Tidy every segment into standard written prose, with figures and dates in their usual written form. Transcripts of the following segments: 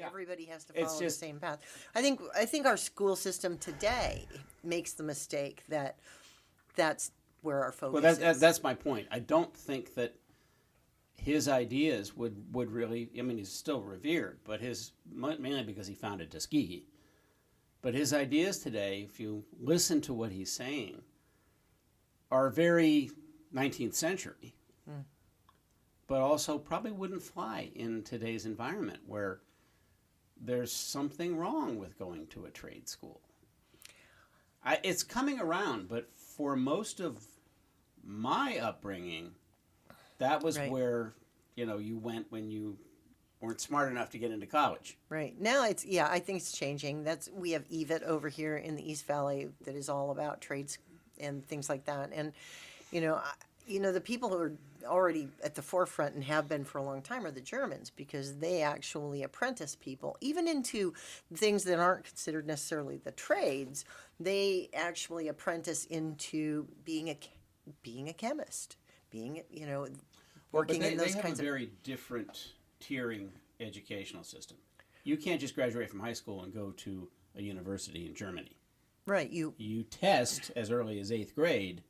everybody has to follow the same path. I think our school system today makes the mistake that that's where our focus is. That's my point. I don't think that his ideas would really, I mean, he's still revered, but mainly because he founded Tuskegee. But his ideas today, if you listen to what he's saying, are very 19th century, but also probably wouldn't fly in today's environment where there's something wrong with going to a trade school. It's coming around, but for most of my upbringing, that was where, you went when you weren't smart enough to get into college. Right. Now I think it's changing. We have EVIT over here in the East Valley that is all about trades and things like that. And, the people who are already at the forefront and have been for a long time are the Germans, because they actually apprentice people, even into things that aren't considered necessarily the trades. They actually apprentice into being a chemist, working in those kinds of... They have a very different tiering educational system. You can't just graduate from high school and go to a university in Germany. Right. You test as early as 8th grade,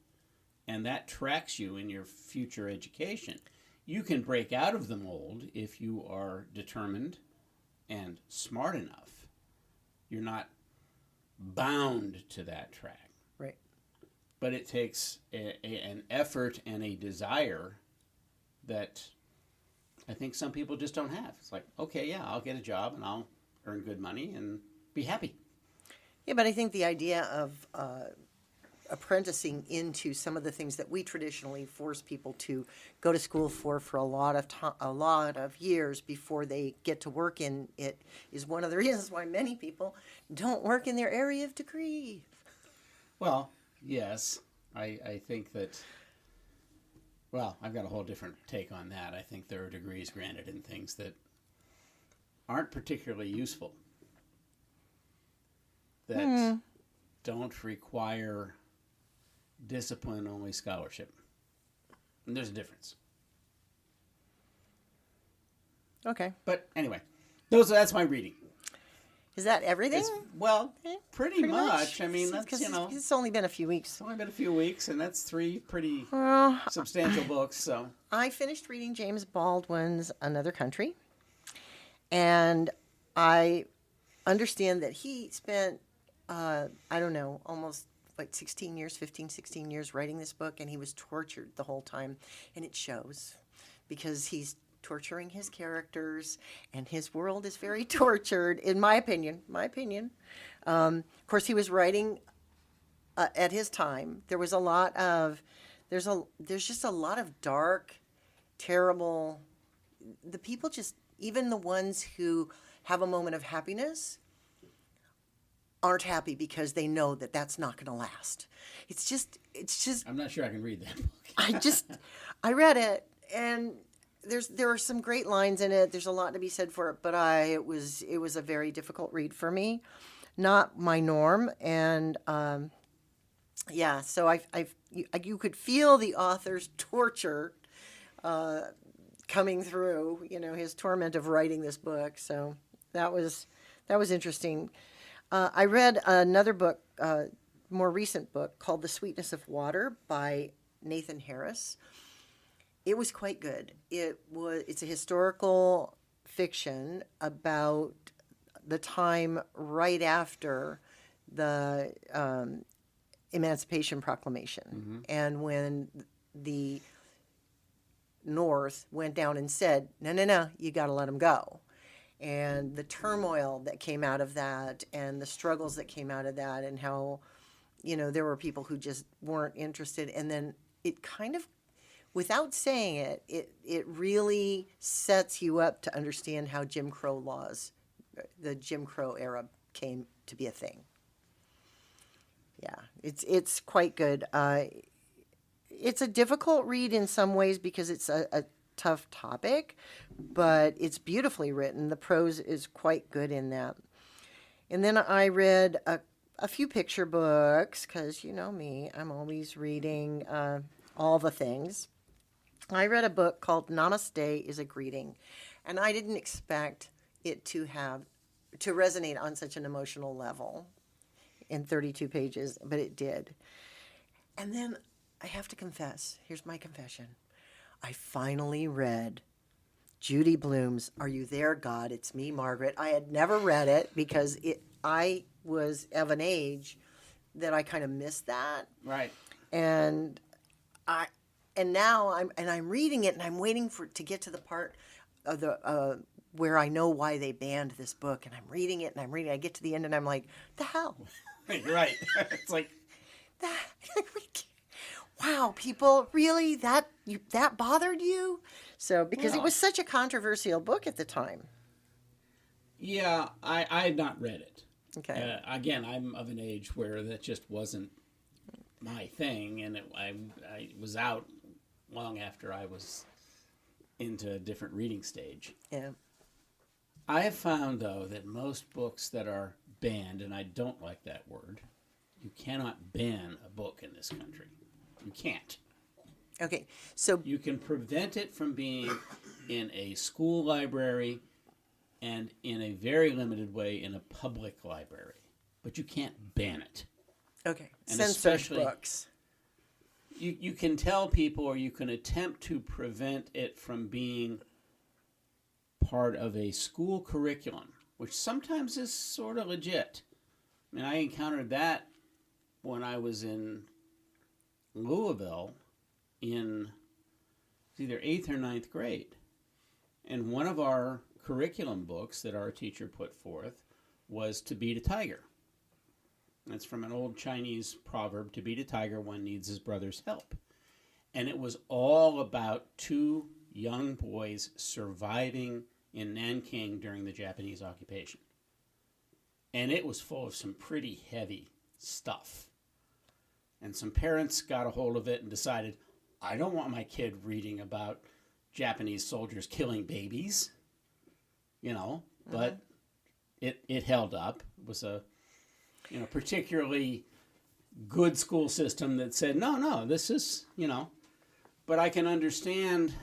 and that tracks you in your future education. You can break out of the mold if you are determined and smart enough. You're not bound to that track. Right. But it takes an effort and a desire that I think some people just don't have. It's like, okay, yeah, I'll get a job and I'll earn good money and be happy. Yeah, but I think the idea of apprenticing into some of the things that we traditionally force people to go to school for a lot of years before they get to work in it is one of the reasons why many people don't work in their area of degree. Well, yes, I think that. Well, I've got a whole different take on that. I think there are degrees granted in things that aren't particularly useful, that don't require discipline, only scholarship. And there's a difference. Okay. But anyway, that's my reading. Is that everything? Pretty much. I mean, that's, It's only been a few weeks. It's only been a few weeks, and that's 3 pretty substantial books. So I finished reading James Baldwin's Another Country, and I understand that he spent, almost like 16 years writing this book, and he was tortured the whole time, and it shows, because he's torturing his characters, and his world is very tortured, in my opinion. Of course, he was writing at his time. There was there's just a lot of dark, terrible. The people even the ones who have a moment of happiness aren't happy because they know that that's not going to last. It's just. I'm not sure I can read that book. I read it, and there are some great lines in it. There's a lot to be said for it, but it was a very difficult read for me, not my norm, and so you could feel the author's torture coming through, his torment of writing this book. So that was interesting. I read another book, more recent book, called The Sweetness of Water by Nathan Harris. It was quite good. It's a historical fiction about the time right after the Emancipation Proclamation, and when the North went down and said, no, you got to let them go. And the turmoil that came out of that, and the struggles that came out of that, and how, there were people who just weren't interested. And then it kind of, without saying it, it really sets you up to understand how Jim Crow laws, the Jim Crow era, came to be a thing. Yeah, it's quite good. It's a difficult read in some ways because it's a tough topic, but it's beautifully written. The prose is quite good in that. And then I read a few picture books, because you know me, I'm always reading all the things. I read a book called Namaste is a Greeting, and I didn't expect it to resonate on such an emotional level in 32 pages, but it did. And then I have to confess, here's my confession. I finally read Judy Blum's Are You There, God? It's Me, Margaret. I had never read it because I was of an age that I kind of missed that. Right. And now I'm reading it and I'm waiting to get to the part of the where I know why they banned this book, and I'm reading it and I'm reading. I get to the end and I'm like, the hell? Right. It's like That wow, people, really that bothered you? So because it was such a controversial book at the time. Yeah, I had not read it. Okay. Again, I'm of an age where that just wasn't my thing, and I was out long after I was into a different reading stage. Yeah. I have found, though, that most books that are banned, and I don't like that word, you cannot ban a book in this country. You can't. Okay. So You can prevent it from being in a school library and in a very limited way in a public library, but you can't ban it. okay, And censored especially- books. You can tell people, or you can attempt to prevent it from being part of a school curriculum, which sometimes is sort of legit. I mean, I encountered that when I was in Louisville in either 8th or 9th grade. And one of our curriculum books that our teacher put forth was To Beat a Tiger. That's from an old Chinese proverb, to beat a tiger, one needs his brother's help. And it was all about two young boys surviving in Nanking during the Japanese occupation. And it was full of some pretty heavy stuff. And some parents got a hold of it and decided, I don't want my kid reading about Japanese soldiers killing babies, but it held up. It was a particularly good school system that said, no, this is, but I can understand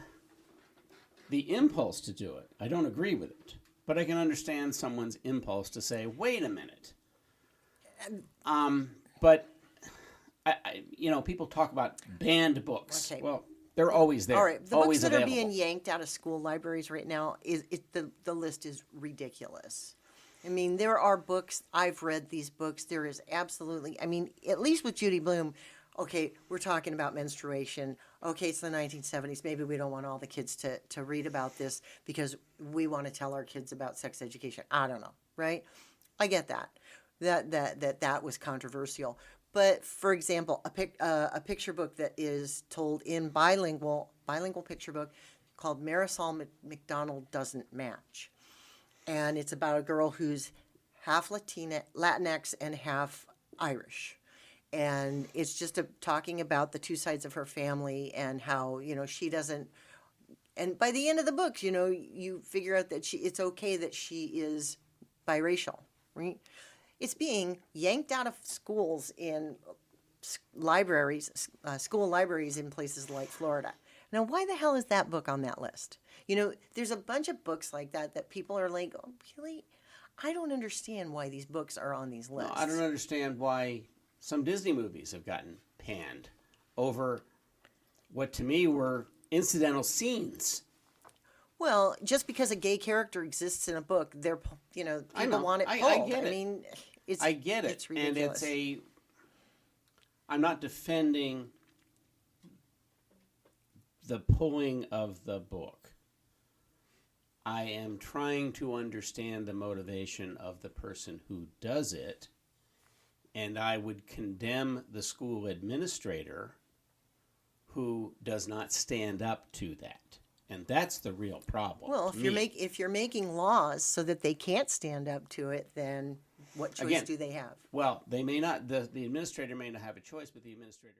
the impulse to do it. I don't agree with it, but I can understand someone's impulse to say, wait a minute. But people talk about banned books. Okay. Well, they're always there. All right, the always books that available. are being yanked out of school libraries right now the list is ridiculous. I mean, there are books, I've read these books, there is absolutely, I mean, at least with Judy Blum, okay, we're talking about menstruation. Okay, it's the 1970s. Maybe we don't want all the kids to read about this because we want to tell our kids about sex education. I don't know, right? I get that. That was controversial. But for example, a picture book that is told in bilingual picture book called Marisol McDonald Doesn't Match. And it's about a girl who's half Latinx and half Irish. And it's just talking about the two sides of her family and how, she doesn't. And by the end of the book, you figure out that it's okay that she is biracial, right? It's being yanked out of schools in libraries, school libraries in places like Florida. Now, why the hell is that book on that list? There's a bunch of books like that people are like, oh, really? I don't understand why these books are on these lists. No, I don't understand why some Disney movies have gotten panned over what to me were incidental scenes. Well, just because a gay character exists in a book, people want it pulled. I get it. I mean, I get it. It's ridiculous. And I'm not defending the pulling of the book. I am trying to understand the motivation of the person who does it, and I would condemn the school administrator who does not stand up to that. And that's the real problem. Well, if you're making laws so that they can't stand up to it, then what choice do they have? Well, they may not. The administrator may not have a choice, but the administrator.